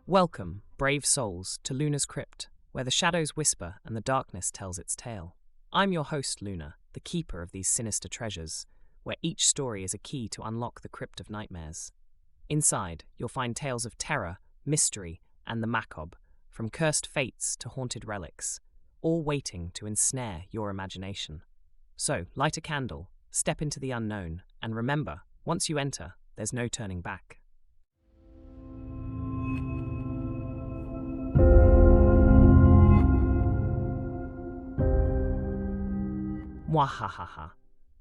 Welcome, brave souls, to Luna's Crypt, where the shadows whisper and the darkness tells its tale. I'm your host, Luna, the keeper of these sinister treasures, where each story is a key to unlock the Crypt of Nightmares. Inside, you'll find tales of terror, mystery, and the macabre, from cursed fates to haunted relics, all waiting to ensnare your imagination. So, light a candle, step into the unknown, and remember, once you enter, there's no turning back. Mwahahaha.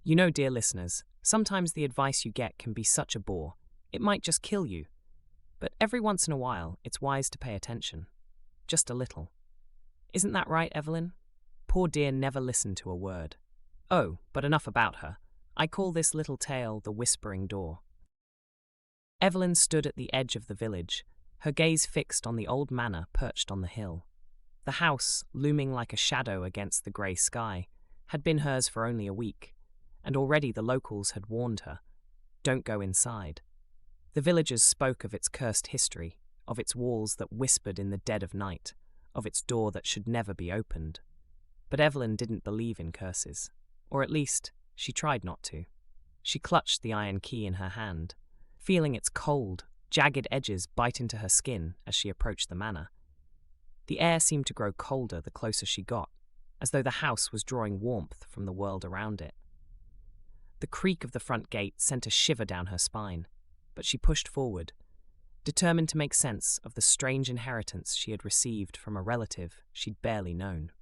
You know, dear listeners, sometimes the advice you get can be such a bore, it might just kill you. But every once in a while, it's wise to pay attention. Just a little. Isn't that right, Evelyn? Poor dear never listened to a word. Oh, but enough about her. I call this little tale the Whispering Door. Evelyn stood at the edge of the village, her gaze fixed on the old manor perched on the hill. The house, looming like a shadow against the grey sky, had been hers for only a week, and already the locals had warned her, don't go inside. The villagers spoke of its cursed history, of its walls that whispered in the dead of night, of its door that should never be opened. But Evelyn didn't believe in curses, or at least, she tried not to. She clutched the iron key in her hand, feeling its cold, jagged edges bite into her skin as she approached the manor. The air seemed to grow colder the closer she got, as though the house was drawing warmth from the world around it. The creak of the front gate sent a shiver down her spine, but she pushed forward, determined to make sense of the strange inheritance she had received from a relative she'd barely known.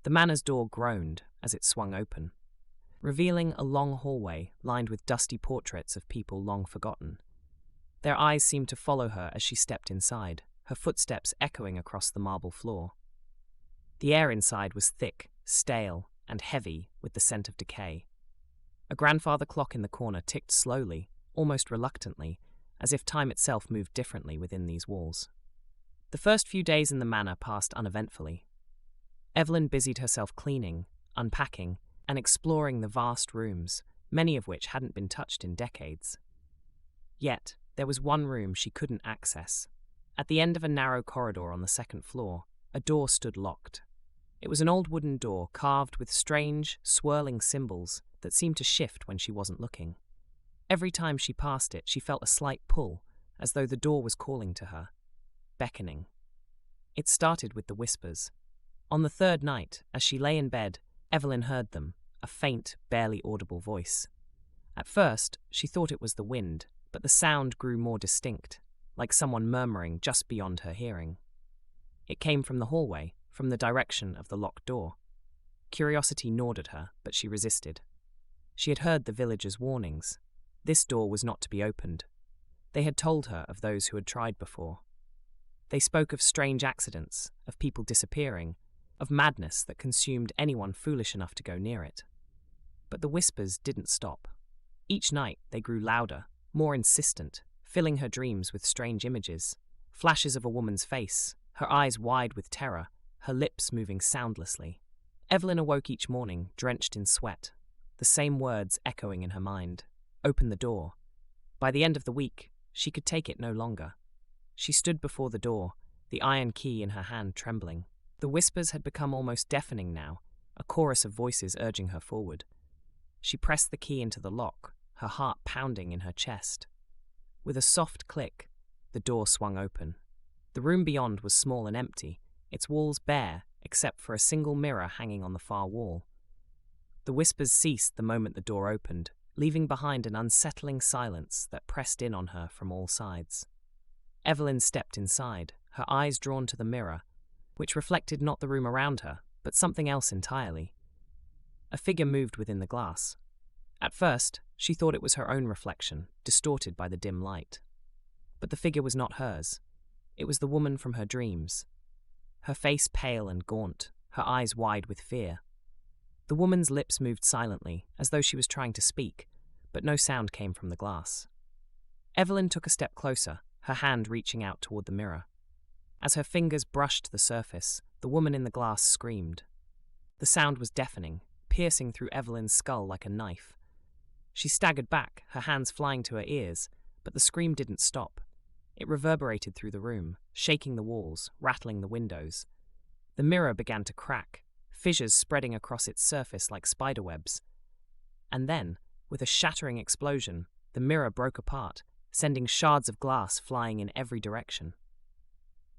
The manor's door groaned as it swung open, revealing a long hallway lined with dusty portraits of people long forgotten. Their eyes seemed to follow her as she stepped inside, her footsteps echoing across the marble floor. The air inside was thick, stale, and heavy with the scent of decay. A grandfather clock in the corner ticked slowly, almost reluctantly, as if time itself moved differently within these walls. The first few days in the manor passed uneventfully. Evelyn busied herself cleaning, unpacking, and exploring the vast rooms, many of which hadn't been touched in decades. Yet, there was one room she couldn't access. At the end of a narrow corridor on the second floor, a door stood locked. It was an old wooden door carved with strange, swirling symbols that seemed to shift when she wasn't looking. Every time she passed it, she felt a slight pull, as though the door was calling to her, beckoning. It started with the whispers. On the third night, as she lay in bed, Evelyn heard them, a faint, barely audible voice. At first, she thought it was the wind, but the sound grew more distinct, like someone murmuring just beyond her hearing. It came from the hallway, from the direction of the locked door. Curiosity gnawed at her, but she resisted. She had heard the villagers' warnings. This door was not to be opened. They had told her of those who had tried before. They spoke of strange accidents, of people disappearing, of madness that consumed anyone foolish enough to go near it. But the whispers didn't stop. Each night they grew louder, more insistent, filling her dreams with strange images, flashes of a woman's face, her eyes wide with terror, her lips moving soundlessly. Evelyn awoke each morning, drenched in sweat, the same words echoing in her mind. Open the door. By the end of the week, she could take it no longer. She stood before the door, the iron key in her hand trembling. The whispers had become almost deafening now, a chorus of voices urging her forward. She pressed the key into the lock, her heart pounding in her chest. With a soft click, the door swung open. The room beyond was small and empty, its walls bare except for a single mirror hanging on the far wall. The whispers ceased the moment the door opened, leaving behind an unsettling silence that pressed in on her from all sides. Evelyn stepped inside, her eyes drawn to the mirror, which reflected not the room around her, but something else entirely. A figure moved within the glass. At first, she thought it was her own reflection, distorted by the dim light. But the figure was not hers. It was the woman from her dreams. Her face pale and gaunt, her eyes wide with fear. The woman's lips moved silently, as though she was trying to speak, but no sound came from the glass. Evelyn took a step closer, her hand reaching out toward the mirror. As her fingers brushed the surface, the woman in the glass screamed. The sound was deafening, piercing through Evelyn's skull like a knife. She staggered back, her hands flying to her ears, but the scream didn't stop. It reverberated through the room, shaking the walls, rattling the windows. The mirror began to crack, fissures spreading across its surface like spiderwebs. And then, with a shattering explosion, the mirror broke apart, sending shards of glass flying in every direction.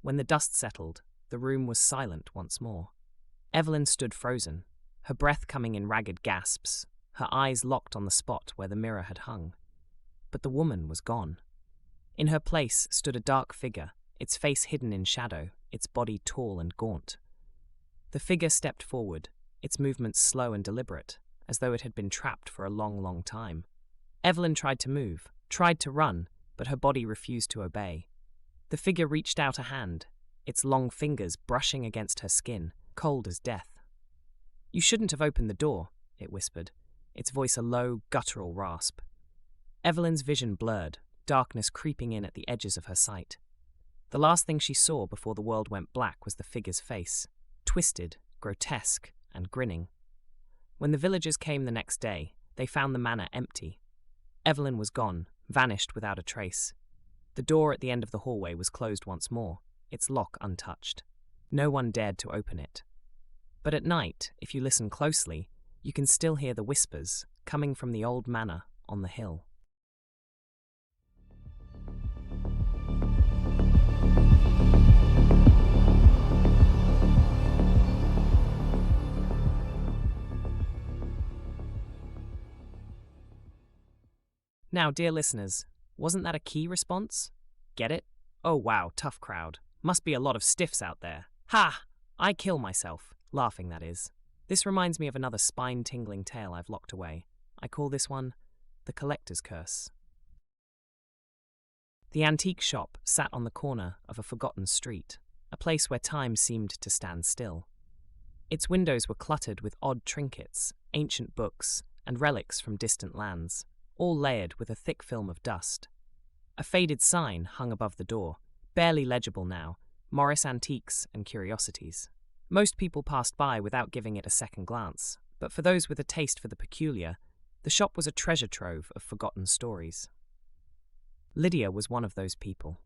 When the dust settled, the room was silent once more. Evelyn stood frozen, her breath coming in ragged gasps, her eyes locked on the spot where the mirror had hung. But the woman was gone. In her place stood a dark figure, its face hidden in shadow, its body tall and gaunt. The figure stepped forward, its movements slow and deliberate, as though it had been trapped for a long, long time. Evelyn tried to move, tried to run, but her body refused to obey. The figure reached out a hand, its long fingers brushing against her skin, cold as death. "You shouldn't have opened the door," it whispered, its voice a low, guttural rasp. Evelyn's vision blurred, darkness creeping in at the edges of her sight. The last thing she saw before the world went black was the figure's face, twisted, grotesque, and grinning. When the villagers came the next day, they found the manor empty. Evelyn was gone, vanished without a trace. The door at the end of the hallway was closed once more, its lock untouched. No one dared to open it. But at night, if you listen closely, you can still hear the whispers coming from the old manor on the hill. Now, dear listeners, wasn't that a key response? Get it? Oh wow, tough crowd. Must be a lot of stiffs out there. Ha! I kill myself. Laughing, that is. This reminds me of another spine-tingling tale I've locked away. I call this one The Collector's Curse. The antique shop sat on the corner of a forgotten street, a place where time seemed to stand still. Its windows were cluttered with odd trinkets, ancient books, and relics from distant lands, all layered with a thick film of dust. A faded sign hung above the door, barely legible now, Morris Antiques and Curiosities. Most people passed by without giving it a second glance, but for those with a taste for the peculiar, the shop was a treasure trove of forgotten stories. Lydia was one of those people.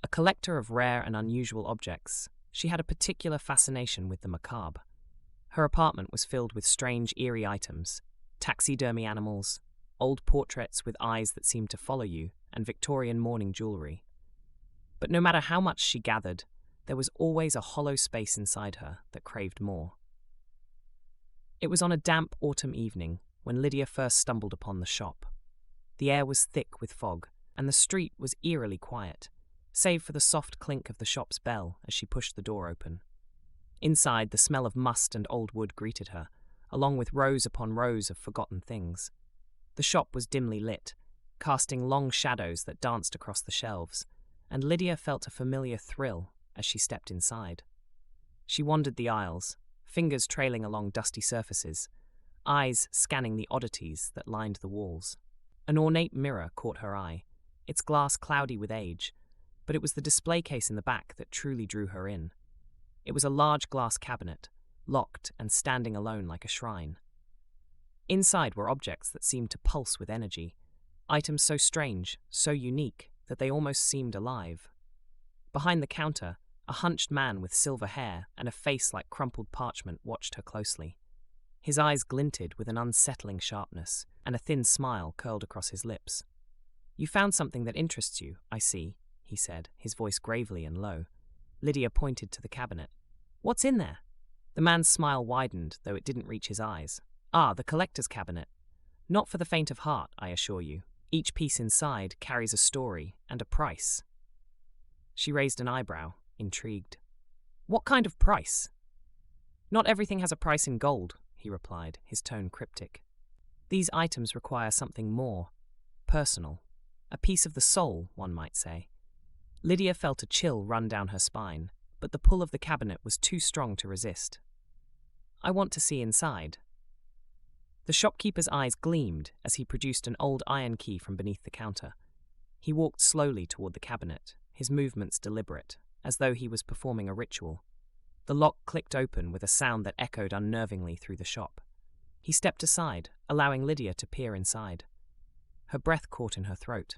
A collector of rare and unusual objects, she had a particular fascination with the macabre. Her apartment was filled with strange, eerie items, taxidermy animals, old portraits with eyes that seemed to follow you, and Victorian mourning jewellery. But no matter how much she gathered, there was always a hollow space inside her that craved more. It was on a damp autumn evening when Lydia first stumbled upon the shop. The air was thick with fog, and the street was eerily quiet, save for the soft clink of the shop's bell as she pushed the door open. Inside, the smell of must and old wood greeted her, along with rows upon rows of forgotten things. The shop was dimly lit, casting long shadows that danced across the shelves, and Lydia felt a familiar thrill as she stepped inside. She wandered the aisles, fingers trailing along dusty surfaces, eyes scanning the oddities that lined the walls. An ornate mirror caught her eye, its glass cloudy with age, but it was the display case in the back that truly drew her in. It was a large glass cabinet, locked and standing alone like a shrine. Inside were objects that seemed to pulse with energy, items so strange, so unique, that they almost seemed alive. Behind the counter, a hunched man with silver hair and a face like crumpled parchment watched her closely. His eyes glinted with an unsettling sharpness, and a thin smile curled across his lips. "You found something that interests you, I see," he said, his voice gravely and low. Lydia pointed to the cabinet. "What's in there?" The man's smile widened, though it didn't reach his eyes. "Ah, the collector's cabinet. Not for the faint of heart, I assure you. Each piece inside carries a story and a price." She raised an eyebrow, intrigued. "What kind of price?" "Not everything has a price in gold," he replied, his tone cryptic. "These items require something more personal. A piece of the soul, one might say." Lydia felt a chill run down her spine, but the pull of the cabinet was too strong to resist. "I want to see inside." The shopkeeper's eyes gleamed as he produced an old iron key from beneath the counter. He walked slowly toward the cabinet, his movements deliberate, as though he was performing a ritual. The lock clicked open with a sound that echoed unnervingly through the shop. He stepped aside, allowing Lydia to peer inside. Her breath caught in her throat.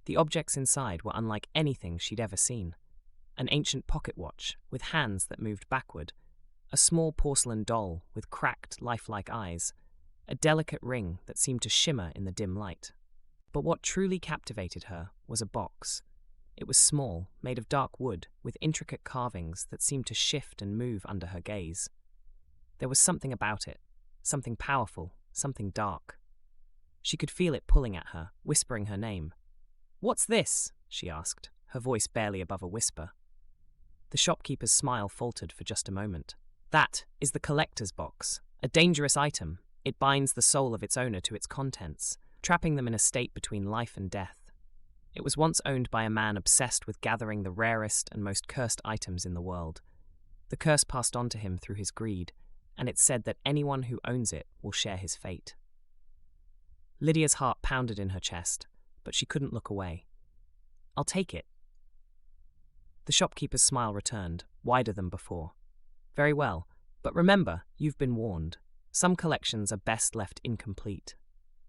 The objects inside were unlike anything she'd ever seen. An ancient pocket watch with hands that moved backward, a small porcelain doll with cracked, lifelike eyes, a delicate ring that seemed to shimmer in the dim light. But what truly captivated her was a box. It was small, made of dark wood, with intricate carvings that seemed to shift and move under her gaze. There was something about it, something powerful, something dark. She could feel it pulling at her, whispering her name. "What's this?" she asked, her voice barely above a whisper. The shopkeeper's smile faltered for just a moment. "That is the collector's box, a dangerous item. It binds the soul of its owner to its contents, trapping them in a state between life and death. It was once owned by a man obsessed with gathering the rarest and most cursed items in the world. The curse passed on to him through his greed, and it's said that anyone who owns it will share his fate." Lydia's heart pounded in her chest, but she couldn't look away. "I'll take it." The shopkeeper's smile returned, wider than before. "Very well, but remember, you've been warned. Some collections are best left incomplete."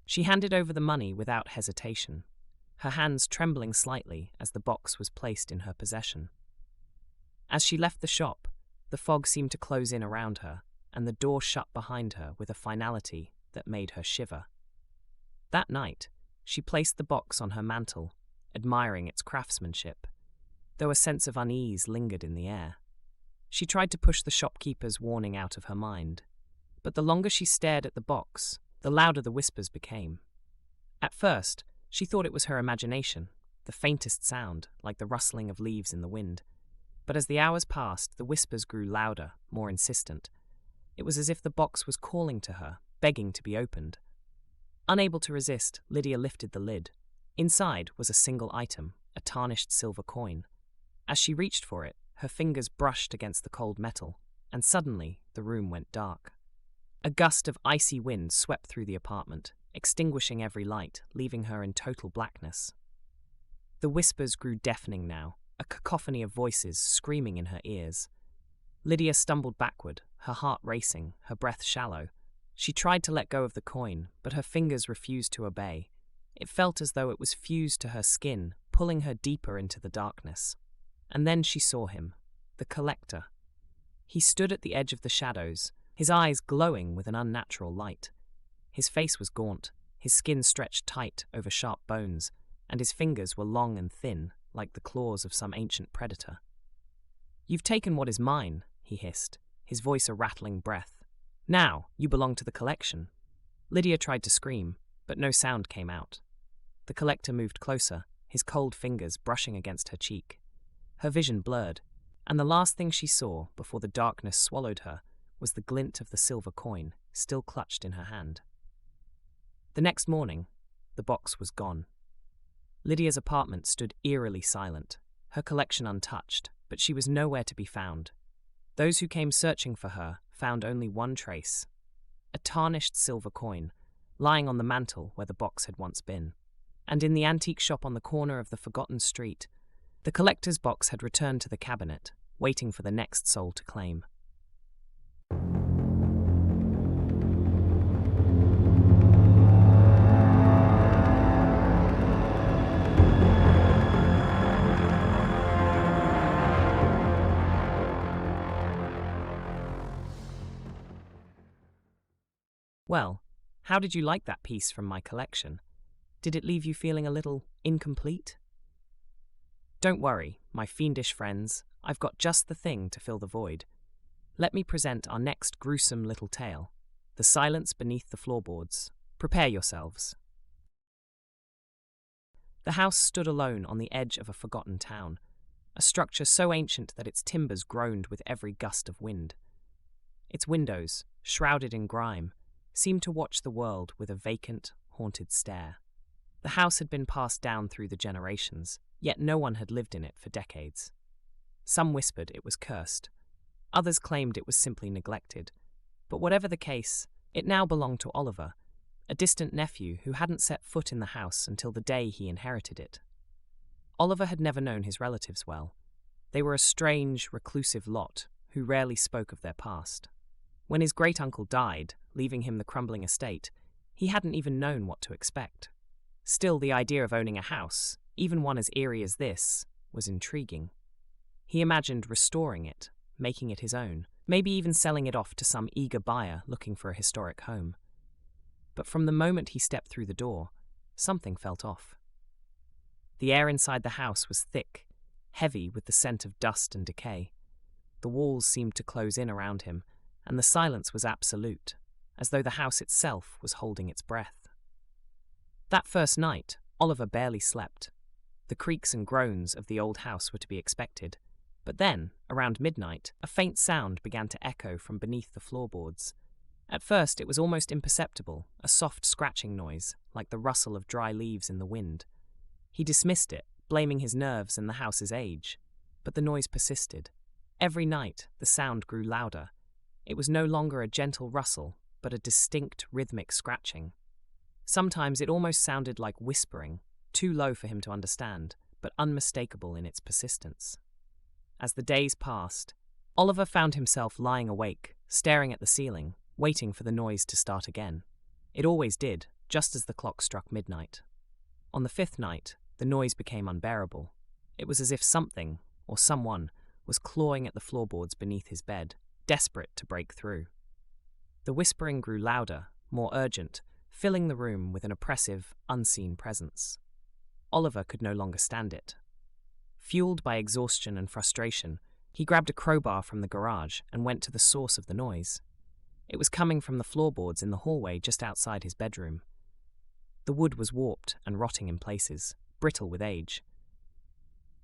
She handed over the money without hesitation, her hands trembling slightly as the box was placed in her possession. As she left the shop, the fog seemed to close in around her, and the door shut behind her with a finality that made her shiver. That night, she placed the box on her mantel, admiring its craftsmanship, though a sense of unease lingered in the air. She tried to push the shopkeeper's warning out of her mind, but the longer she stared at the box, the louder the whispers became. At first, she thought it was her imagination, the faintest sound, like the rustling of leaves in the wind. But as the hours passed, the whispers grew louder, more insistent. It was as if the box was calling to her, begging to be opened. Unable to resist, Lydia lifted the lid. Inside was a single item, a tarnished silver coin. As she reached for it, her fingers brushed against the cold metal, and suddenly the room went dark. A gust of icy wind swept through the apartment, extinguishing every light, leaving her in total blackness. The whispers grew deafening now, a cacophony of voices screaming in her ears. Lydia stumbled backward, her heart racing, her breath shallow. She tried to let go of the coin, but her fingers refused to obey. It felt as though it was fused to her skin, pulling her deeper into the darkness. And then she saw him, the collector. He stood at the edge of the shadows, his eyes glowing with an unnatural light. His face was gaunt, his skin stretched tight over sharp bones, and his fingers were long and thin, like the claws of some ancient predator. "You've taken what is mine," he hissed, his voice a rattling breath. "Now, you belong to the collection." Lydia tried to scream, but no sound came out. The collector moved closer, his cold fingers brushing against her cheek. Her vision blurred, and the last thing she saw before the darkness swallowed her was the glint of the silver coin, still clutched in her hand. The next morning, the box was gone. Lydia's apartment stood eerily silent, her collection untouched, but she was nowhere to be found. Those who came searching for her found only one trace: a tarnished silver coin, lying on the mantel where the box had once been. And in the antique shop on the corner of the forgotten street, the collector's box had returned to the cabinet, waiting for the next soul to claim. Well, how did you like that piece from my collection? Did it leave you feeling a little incomplete? Don't worry, my fiendish friends, I've got just the thing to fill the void. Let me present our next gruesome little tale, The Silence Beneath the Floorboards. Prepare yourselves. The house stood alone on the edge of a forgotten town, a structure so ancient that its timbers groaned with every gust of wind. Its windows, shrouded in grime, seemed to watch the world with a vacant, haunted stare. The house had been passed down through the generations, yet no one had lived in it for decades. Some whispered it was cursed. Others claimed it was simply neglected. But whatever the case, it now belonged to Oliver, a distant nephew who hadn't set foot in the house until the day he inherited it. Oliver had never known his relatives well. They were a strange, reclusive lot who rarely spoke of their past. When his great-uncle died, leaving him the crumbling estate, he hadn't even known what to expect. Still, the idea of owning a house, even one as eerie as this, was intriguing. He imagined restoring it, making it his own, maybe even selling it off to some eager buyer looking for a historic home. But from the moment he stepped through the door, something felt off. The air inside the house was thick, heavy with the scent of dust and decay. The walls seemed to close in around him, and the silence was absolute, as though the house itself was holding its breath. That first night, Oliver barely slept. The creaks and groans of the old house were to be expected, but then, around midnight, a faint sound began to echo from beneath the floorboards. At first it was almost imperceptible, a soft scratching noise, like the rustle of dry leaves in the wind. He dismissed it, blaming his nerves and the house's age. But the noise persisted. Every night, the sound grew louder. It was no longer a gentle rustle, but a distinct rhythmic scratching. Sometimes it almost sounded like whispering, too low for him to understand, but unmistakable in its persistence. As the days passed, Oliver found himself lying awake, staring at the ceiling, waiting for the noise to start again. It always did, just as the clock struck midnight. On the fifth night, the noise became unbearable. It was as if something, or someone, was clawing at the floorboards beneath his bed, desperate to break through. The whispering grew louder, more urgent, filling the room with an oppressive, unseen presence. Oliver could no longer stand it. Fueled by exhaustion and frustration, he grabbed a crowbar from the garage and went to the source of the noise. It was coming from the floorboards in the hallway just outside his bedroom. The wood was warped and rotting in places, brittle with age.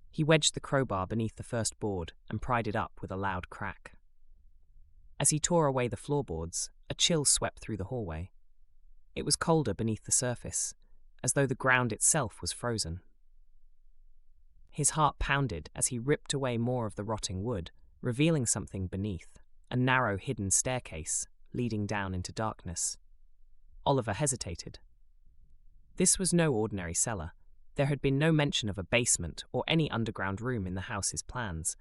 He wedged the crowbar beneath the first board and pried it up with a loud crack. As he tore away the floorboards, a chill swept through the hallway. It was colder beneath the surface, as though the ground itself was frozen. His heart pounded as he ripped away more of the rotting wood, revealing something beneath, a narrow hidden staircase leading down into darkness. Oliver hesitated. This was no ordinary cellar. There had been no mention of a basement or any underground room in the house's plans.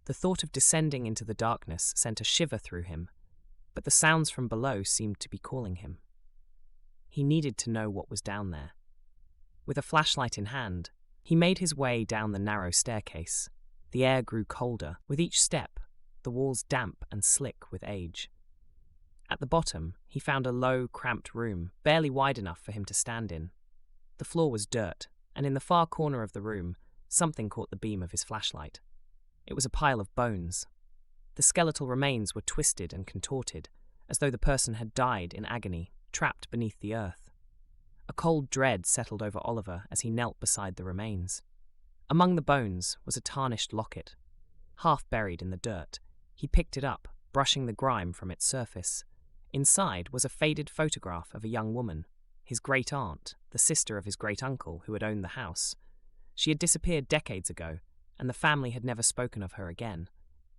The thought of descending into the darkness sent a shiver through him, but the sounds from below seemed to be calling him. He needed to know what was down there. With a flashlight in hand, he made his way down the narrow staircase. The air grew colder with each step, the walls damp and slick with age. At the bottom, he found a low, cramped room, barely wide enough for him to stand in. The floor was dirt, and in the far corner of the room, something caught the beam of his flashlight. It was a pile of bones. The skeletal remains were twisted and contorted, as though the person had died in agony, trapped beneath the earth. A cold dread settled over Oliver as he knelt beside the remains. Among the bones was a tarnished locket. Half buried in the dirt, he picked it up, brushing the grime from its surface. Inside was a faded photograph of a young woman, his great-aunt, the sister of his great-uncle who had owned the house. She had disappeared decades ago, and the family had never spoken of her again.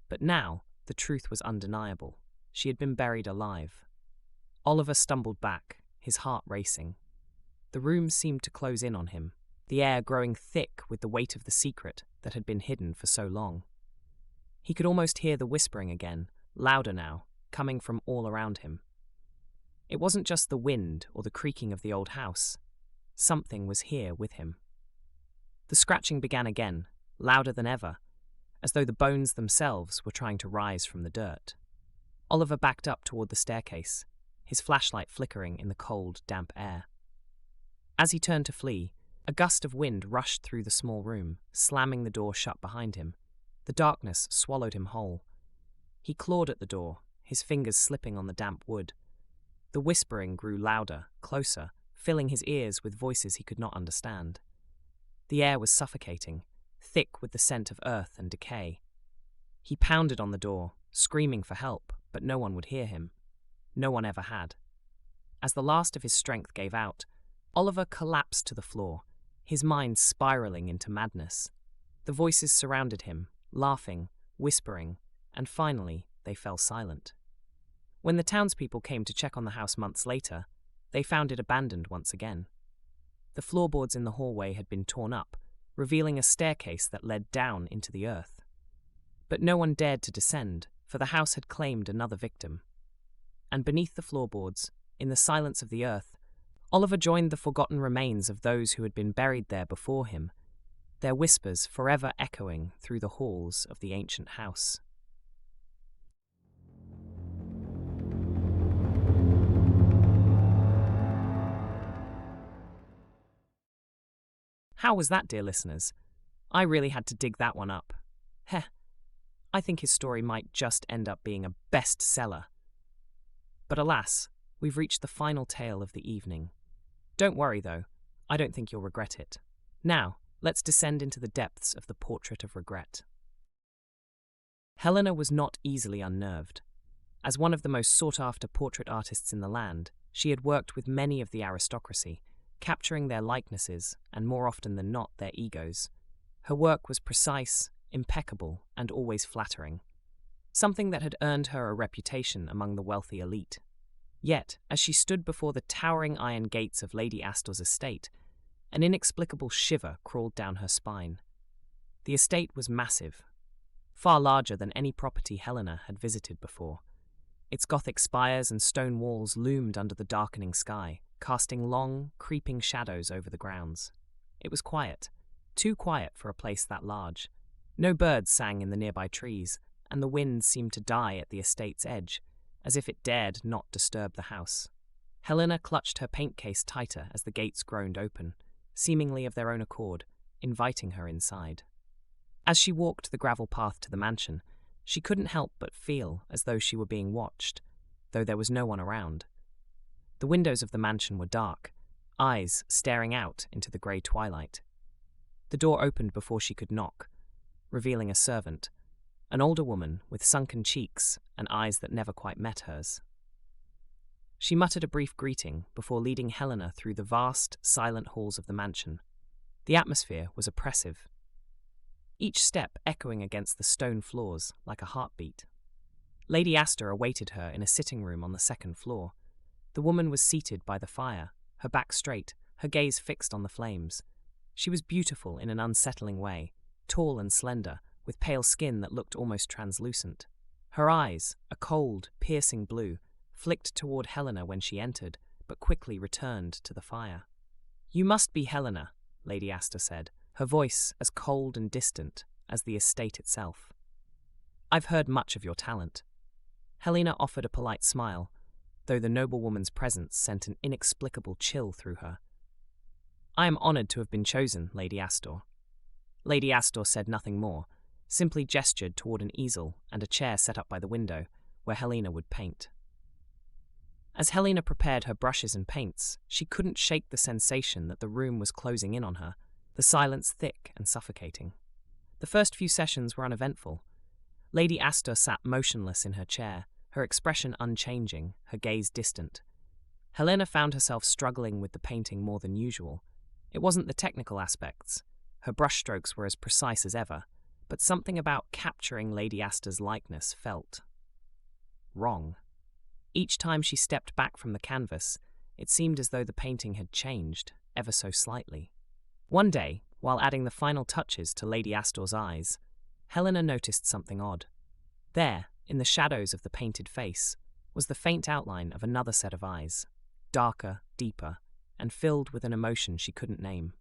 But now, the truth was undeniable. She had been buried alive. Oliver stumbled back, his heart racing. The room seemed to close in on him, the air growing thick with the weight of the secret that had been hidden for so long. He could almost hear the whispering again, louder now, coming from all around him. It wasn't just the wind or the creaking of the old house. Something was here with him. The scratching began again, louder than ever, as though the bones themselves were trying to rise from the dirt. Oliver backed up toward the staircase, his flashlight flickering in the cold, damp air. As he turned to flee, a gust of wind rushed through the small room, slamming the door shut behind him. The darkness swallowed him whole. He clawed at the door, his fingers slipping on the damp wood. The whispering grew louder, closer, filling his ears with voices he could not understand. The air was suffocating, thick with the scent of earth and decay. He pounded on the door, screaming for help, but no one would hear him. No one ever had. As the last of his strength gave out, Oliver collapsed to the floor, his mind spiraling into madness. The voices surrounded him, laughing, whispering, and finally they fell silent. When the townspeople came to check on the house months later, they found it abandoned once again. The floorboards in the hallway had been torn up, revealing a staircase that led down into the earth. But no one dared to descend, for the house had claimed another victim. And beneath the floorboards, in the silence of the earth, Oliver joined the forgotten remains of those who had been buried there before him, their whispers forever echoing through the halls of the ancient house. How was that, dear listeners? I really had to dig that one up. Heh, I think his story might just end up being a bestseller. But alas, we've reached the final tale of the evening. Don't worry though, I don't think you'll regret it. Now, let's descend into the depths of the portrait of regret. Helena was not easily unnerved. As one of the most sought-after portrait artists in the land, she had worked with many of the aristocracy, capturing their likenesses and, more often than not, their egos. Her work was precise, impeccable, and always flattering, something that had earned her a reputation among the wealthy elite. Yet, as she stood before the towering iron gates of Lady Astor's estate, an inexplicable shiver crawled down her spine. The estate was massive, far larger than any property Helena had visited before. Its Gothic spires and stone walls loomed under the darkening sky, casting long, creeping shadows over the grounds. It was quiet, too quiet for a place that large. No birds sang in the nearby trees, and the wind seemed to die at the estate's edge, as if it dared not disturb the house. Helena clutched her paint case tighter as the gates groaned open, seemingly of their own accord, inviting her inside. As she walked the gravel path to the mansion, she couldn't help but feel as though she were being watched, though there was no one around. The windows of the mansion were dark, eyes staring out into the grey twilight. The door opened before she could knock, revealing a servant, an older woman with sunken cheeks and eyes that never quite met hers. She muttered a brief greeting before leading Helena through the vast, silent halls of the mansion. The atmosphere was oppressive, each step echoing against the stone floors like a heartbeat. Lady Astor awaited her in a sitting room on the second floor. The woman was seated by the fire, her back straight, her gaze fixed on the flames. She was beautiful in an unsettling way, tall and slender, with pale skin that looked almost translucent. Her eyes, a cold, piercing blue, flicked toward Helena when she entered, but quickly returned to the fire. "You must be Helena," Lady Astor said, her voice as cold and distant as the estate itself. "I've heard much of your talent." Helena offered a polite smile, though the noblewoman's presence sent an inexplicable chill through her. "I am honored to have been chosen, Lady Astor." Lady Astor said nothing more, simply gestured toward an easel and a chair set up by the window, where Helena would paint. As Helena prepared her brushes and paints, she couldn't shake the sensation that the room was closing in on her, the silence thick and suffocating. The first few sessions were uneventful. Lady Astor sat motionless in her chair, her expression unchanging, her gaze distant. Helena found herself struggling with the painting more than usual. It wasn't the technical aspects. Her brushstrokes were as precise as ever, but something about capturing Lady Astor's likeness felt wrong. Each time she stepped back from the canvas, it seemed as though the painting had changed, ever so slightly. One day, while adding the final touches to Lady Astor's eyes, Helena noticed something odd. There, in the shadows of the painted face, was the faint outline of another set of eyes, darker, deeper, and filled with an emotion she couldn't name.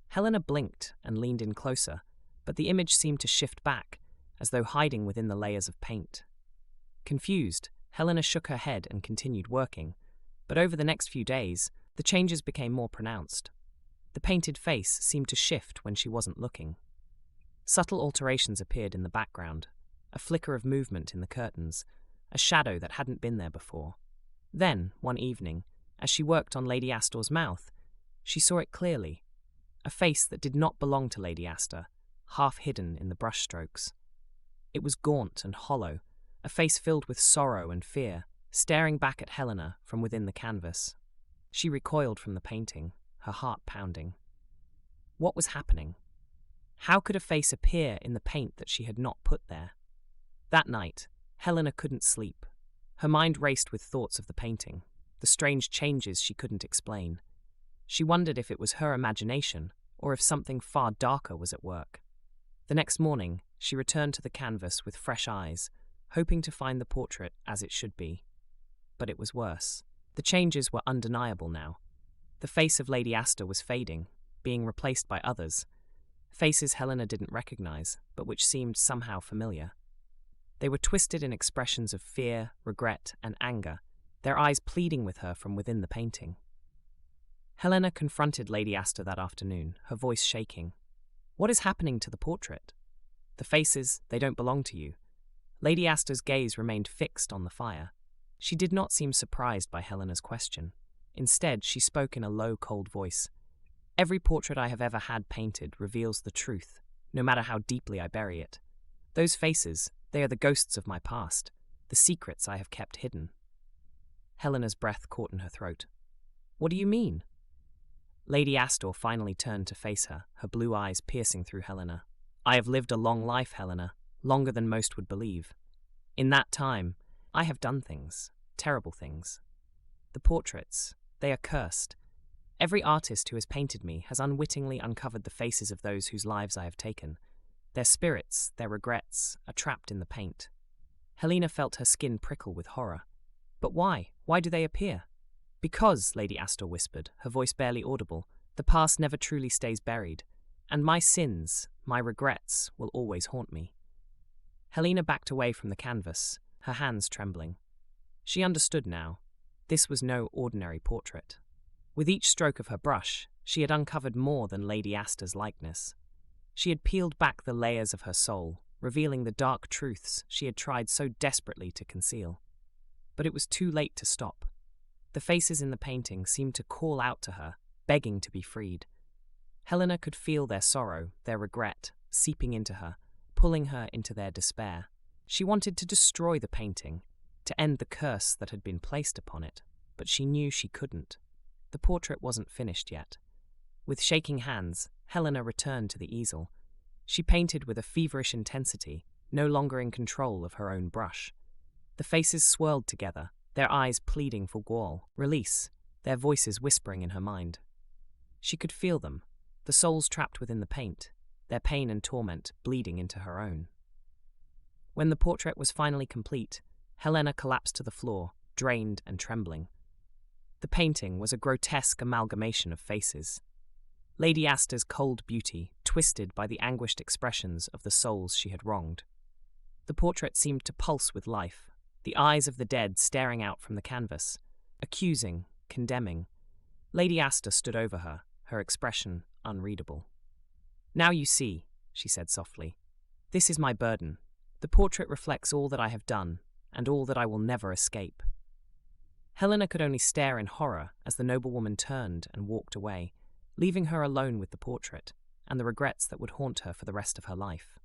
Helena blinked and leaned in closer, but the image seemed to shift back, as though hiding within the layers of paint. Confused, Helena shook her head and continued working, but over the next few days, the changes became more pronounced. The painted face seemed to shift when she wasn't looking. Subtle alterations appeared in the background, a flicker of movement in the curtains, a shadow that hadn't been there before. Then, one evening, as she worked on Lady Astor's mouth, she saw it clearly, a face that did not belong to Lady Astor, half hidden in the brushstrokes. It was gaunt and hollow, a face filled with sorrow and fear, staring back at Helena from within the canvas. She recoiled from the painting, her heart pounding. What was happening? How could a face appear in the paint that she had not put there? That night, Helena couldn't sleep. Her mind raced with thoughts of the painting, the strange changes she couldn't explain. She wondered if it was her imagination, or if something far darker was at work. The next morning, she returned to the canvas with fresh eyes, hoping to find the portrait as it should be. But it was worse. The changes were undeniable now. The face of Lady Astor was fading, being replaced by others. faces Helena didn't recognize, but which seemed somehow familiar. They were twisted in expressions of fear, regret, and anger, their eyes pleading with her from within the painting. Helena confronted Lady Aster that afternoon, her voice shaking. "What is happening to the portrait? The faces, they don't belong to you." Lady Aster's gaze remained fixed on the fire. She did not seem surprised by Helena's question. Instead, she spoke in a low, cold voice. "Every portrait I have ever had painted reveals the truth, no matter how deeply I bury it. Those faces, they are the ghosts of my past, the secrets I have kept hidden." Helena's breath caught in her throat. "What do you mean?" Lady Astor finally turned to face her, her blue eyes piercing through Helena. "I have lived a long life, Helena, longer than most would believe. In that time, I have done things, terrible things. The portraits, they are cursed. Every artist who has painted me has unwittingly uncovered the faces of those whose lives I have taken. Their spirits, their regrets, are trapped in the paint." Helena felt her skin prickle with horror. "But why? Why do they appear?" "Because," Lady Astor whispered, her voice barely audible, "the past never truly stays buried, and my sins, my regrets, will always haunt me." Helena backed away from the canvas, her hands trembling. She understood now. This was no ordinary portrait. With each stroke of her brush, she had uncovered more than Lady Astor's likeness. She had peeled back the layers of her soul, revealing the dark truths she had tried so desperately to conceal. But it was too late to stop. The faces in the painting seemed to call out to her, begging to be freed. Helena could feel their sorrow, their regret, seeping into her, pulling her into their despair. She wanted to destroy the painting, to end the curse that had been placed upon it, but she knew she couldn't. The portrait wasn't finished yet. With shaking hands, Helena returned to the easel. She painted with a feverish intensity, no longer in control of her own brush. The faces swirled together, their eyes pleading for Gwawl, release, their voices whispering in her mind. She could feel them, the souls trapped within the paint, their pain and torment bleeding into her own. When the portrait was finally complete, Helena collapsed to the floor, drained and trembling. The painting was a grotesque amalgamation of faces. Lady Astor's cold beauty, twisted by the anguished expressions of the souls she had wronged. The portrait seemed to pulse with life, the eyes of the dead staring out from the canvas, accusing, condemning. Lady Astor stood over her, her expression unreadable. "Now you see," she said softly. "This is my burden. The portrait reflects all that I have done, and all that I will never escape." Helena could only stare in horror as the noblewoman turned and walked away, leaving her alone with the portrait and the regrets that would haunt her for the rest of her life.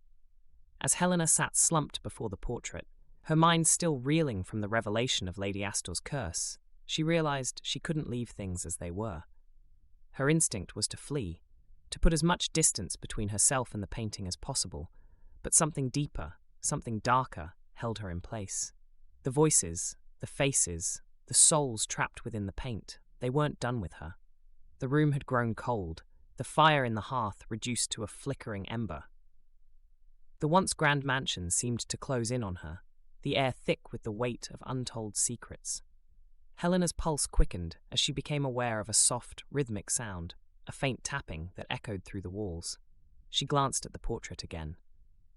As Helena sat slumped before the portrait, her mind still reeling from the revelation of Lady Astor's curse, she realized she couldn't leave things as they were. Her instinct was to flee, to put as much distance between herself and the painting as possible, but something deeper, something darker, held her in place. The voices, the faces, the souls trapped within the paint, they weren't done with her. The room had grown cold, the fire in the hearth reduced to a flickering ember. The once grand mansion seemed to close in on her, the air thick with the weight of untold secrets. Helena's pulse quickened as she became aware of a soft, rhythmic sound, a faint tapping that echoed through the walls. She glanced at the portrait again.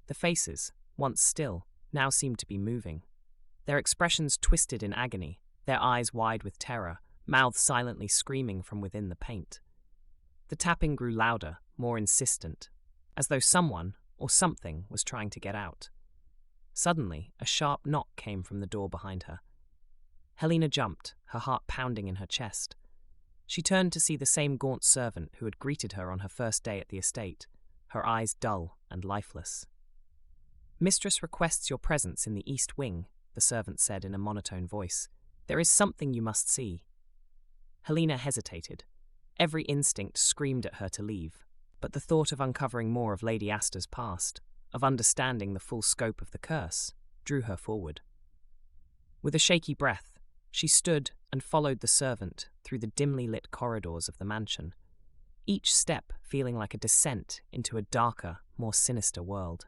The faces, once still, now seemed to be moving. Their expressions twisted in agony, their eyes wide with terror, mouths silently screaming from within the paint. The tapping grew louder, more insistent, as though someone or something was trying to get out. Suddenly, a sharp knock came from the door behind her. Helena jumped, her heart pounding in her chest. She turned to see the same gaunt servant who had greeted her on her first day at the estate, her eyes dull and lifeless. "Mistress requests your presence in the east wing," the servant said in a monotone voice. "There is something you must see." Helena hesitated. Every instinct screamed at her to leave, but the thought of uncovering more of Lady Astor's past, of understanding the full scope of the curse, drew her forward. With a shaky breath, she stood and followed the servant through the dimly lit corridors of the mansion, each step feeling like a descent into a darker, more sinister world.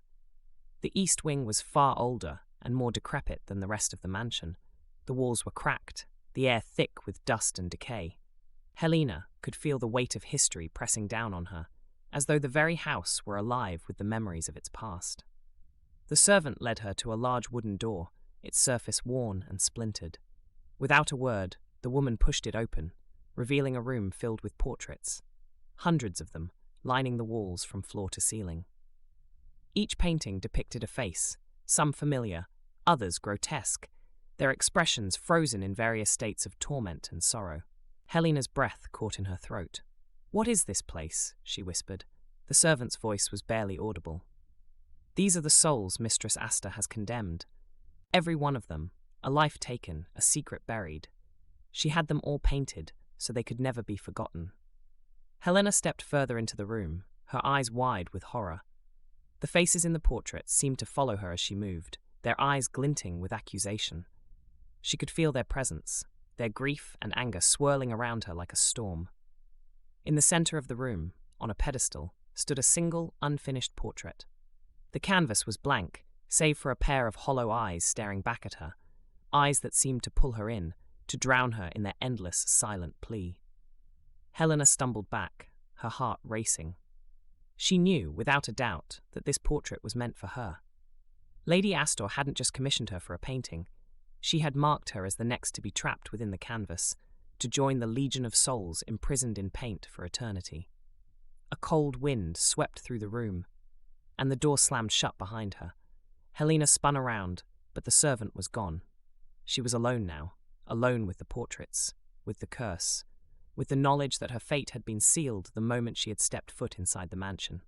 The east wing was far older and more decrepit than the rest of the mansion. The walls were cracked, the air thick with dust and decay. Helena could feel the weight of history pressing down on her. as though the very house were alive with the memories of its past. The servant led her to a large wooden door, its surface worn and splintered. Without a word, the woman pushed it open, revealing a room filled with portraits, hundreds of them, lining the walls from floor to ceiling. Each painting depicted a face, some familiar, others grotesque, their expressions frozen in various states of torment and sorrow. Helena's breath caught in her throat. "What is this place?" she whispered. The servant's voice was barely audible. "These are the souls Mistress Asta has condemned. Every one of them, a life taken, a secret buried. She had them all painted, so they could never be forgotten." Helena stepped further into the room, her eyes wide with horror. The faces in the portraits seemed to follow her as she moved, their eyes glinting with accusation. She could feel their presence, their grief and anger swirling around her like a storm. In the center of the room, on a pedestal, stood a single, unfinished portrait. The canvas was blank, save for a pair of hollow eyes staring back at her, eyes that seemed to pull her in, to drown her in their endless, silent plea. Helena stumbled back, her heart racing. She knew, without a doubt, that this portrait was meant for her. Lady Astor hadn't just commissioned her for a painting. She had marked her as the next to be trapped within the canvas, to join the legion of souls imprisoned in paint for eternity. A cold wind swept through the room, and the door slammed shut behind her. Helena spun around, but the servant was gone. She was alone now, alone with the portraits, with the curse, with the knowledge that her fate had been sealed the moment she had stepped foot inside the mansion.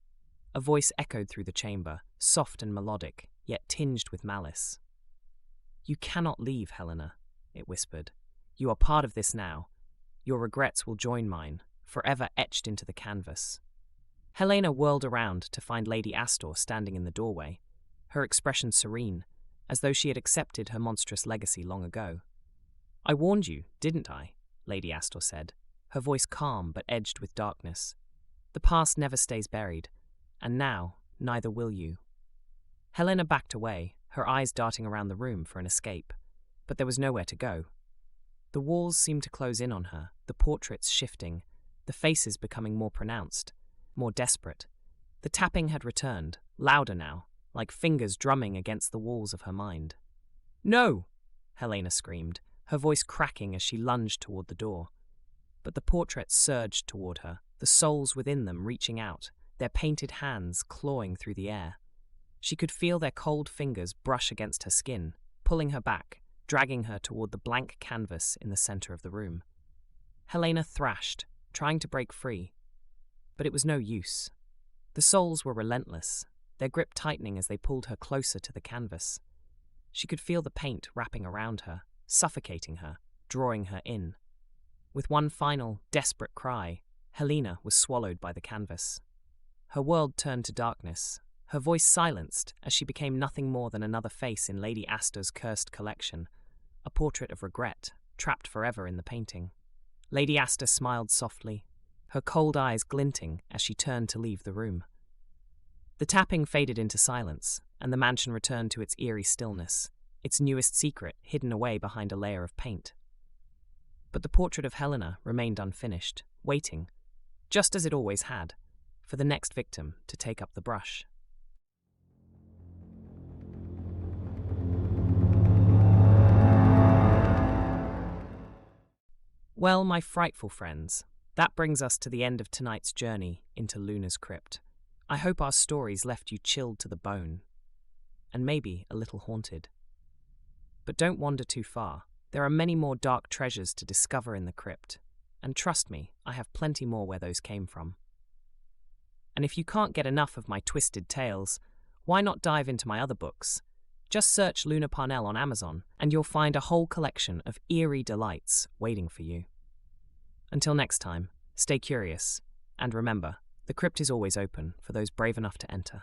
A voice echoed through the chamber, soft and melodic, yet tinged with malice. "You cannot leave, Helena," it whispered. "You are part of this now. Your regrets will join mine, forever etched into the canvas." Helena whirled around to find Lady Astor standing in the doorway, her expression serene, as though she had accepted her monstrous legacy long ago. "I warned you, didn't I?" Lady Astor said, her voice calm but edged with darkness. "The past never stays buried, and now neither will you." Helena backed away, her eyes darting around the room for an escape, but there was nowhere to go. The walls seemed to close in on her, the portraits shifting, the faces becoming more pronounced, more desperate. The tapping had returned, louder now, like fingers drumming against the walls of her mind. "No!" Helena screamed, her voice cracking as she lunged toward the door. But the portraits surged toward her, the souls within them reaching out, their painted hands clawing through the air. She could feel their cold fingers brush against her skin, pulling her back, dragging her toward the blank canvas in the center of the room. Helena thrashed, trying to break free. But it was no use. The souls were relentless, their grip tightening as they pulled her closer to the canvas. She could feel the paint wrapping around her, suffocating her, drawing her in. With one final, desperate cry, Helena was swallowed by the canvas. Her world turned to darkness, her voice silenced as she became nothing more than another face in Lady Astor's cursed collection, a portrait of regret, trapped forever in the painting. Lady Astor smiled softly, her cold eyes glinting as she turned to leave the room. The tapping faded into silence, and the mansion returned to its eerie stillness, its newest secret hidden away behind a layer of paint. But the portrait of Helena remained unfinished, waiting, just as it always had, for the next victim to take up the brush. Well, my frightful friends, that brings us to the end of tonight's journey into Luna's Crypt. I hope our stories left you chilled to the bone, and maybe a little haunted. But don't wander too far. There are many more dark treasures to discover in the crypt, and trust me, I have plenty more where those came from. And if you can't get enough of my twisted tales, why not dive into my other books? Just search Luna Parnell on Amazon, and you'll find a whole collection of eerie delights waiting for you. Until next time, stay curious, and remember, the crypt is always open for those brave enough to enter.